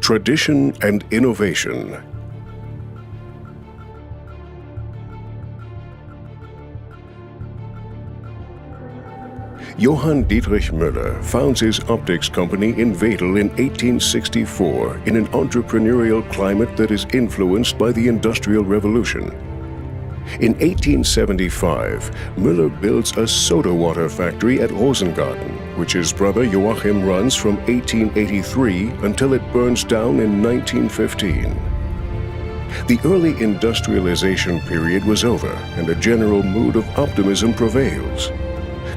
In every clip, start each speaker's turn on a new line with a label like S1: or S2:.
S1: Tradition and innovation. Johann Dietrich Müller founds his optics company in Wedel in 1864 in an entrepreneurial climate that is influenced by the Industrial Revolution. In 1875, Müller builds a soda water factory at Rosengarten, which his brother Joachim runs from 1883 until it burns down in 1915. The early industrialization period was over and a general mood of optimism prevails.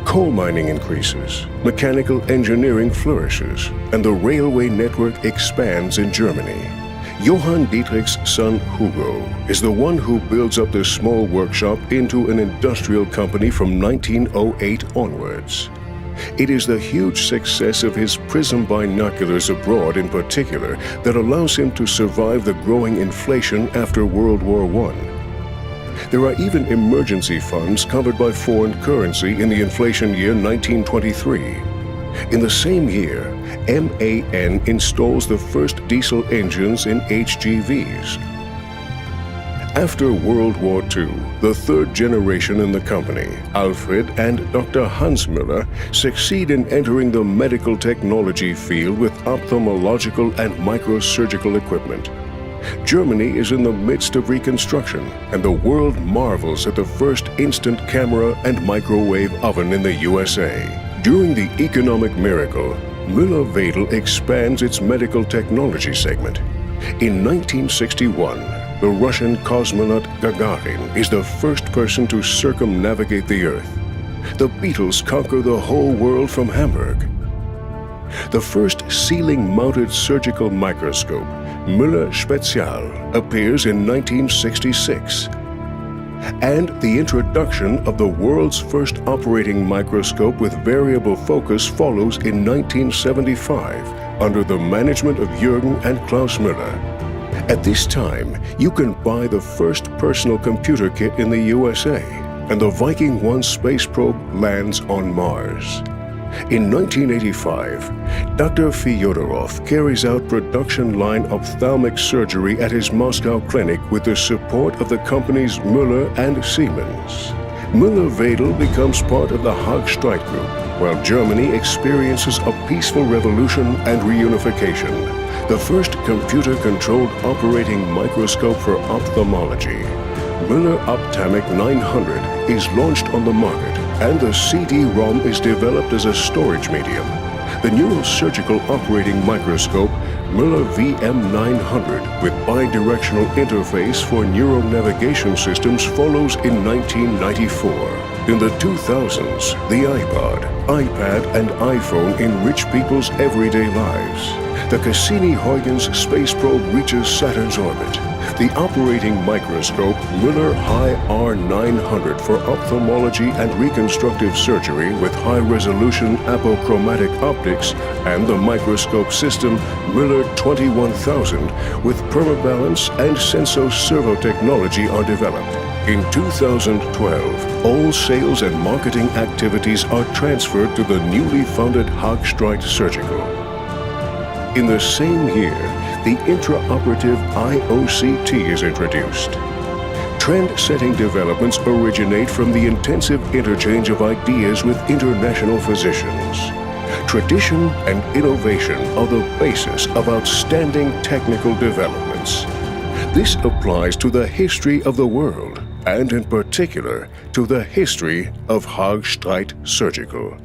S1: Coal mining increases, mechanical engineering flourishes, and the railway network expands in Germany. Johann Dietrich's son Hugo is the one who builds up the small workshop into an industrial company from 1908 onwards. It is the huge success of his prism binoculars abroad in particular that allows him to survive the growing inflation after World War I. There are even emergency funds covered by foreign currency in the inflation year 1923. In the same year, MAN installs the first diesel engines in HGVs. After World War II, the third generation in the company, Alfred and Dr. Hans Müller, succeed in entering the medical technology field with ophthalmological and microsurgical equipment. Germany is in the midst of reconstruction, and the world marvels at the first instant camera and microwave oven in the USA. During the economic miracle, Müller-Wedel expands its medical technology segment. In 1961, the Russian cosmonaut Gagarin is the first person to circumnavigate the Earth. The Beatles conquer the whole world from Hamburg. The first ceiling-mounted surgical microscope, Müller Spezial, appears in 1966. And the introduction of the world's first operating microscope with variable focus follows in 1975 under the management of Jürgen and Klaus Müller. At this time, you can buy the first personal computer kit in the USA, and the Viking 1 space probe lands on Mars. In 1985, Dr. Fyodorov carries out production line ophthalmic surgery at his Moscow clinic with the support of the companies Müller and Siemens. Müller-Wedel becomes part of the Haag-Streit group, while Germany experiences a peaceful revolution and reunification. The first computer-controlled operating microscope for ophthalmology, Müller Optamic 900, is launched on the market, and the CD-ROM is developed as a storage medium. The neurosurgical operating microscope, Müller VM900, with bidirectional interface for neuronavigation systems, follows in 1994. In the 2000s, the iPod, iPad, and iPhone enrich people's everyday lives. The Cassini-Huygens space probe reaches Saturn's orbit. The operating microscope, Müller High R900 for ophthalmology and reconstructive surgery with high-resolution apochromatic optics, and the microscope system, Müller 21000 with permabalance and senso-servo technology are developed. In 2012, all sales and marketing activities are transferred to the newly founded Haag-Streit Surgical. In the same year, the intraoperative IOCT is introduced. Trend-setting developments originate from the intensive interchange of ideas with international physicians. Tradition and innovation are the basis of outstanding technical developments. This applies to the history of the world, and in particular to the history of Haag-Streit Surgical.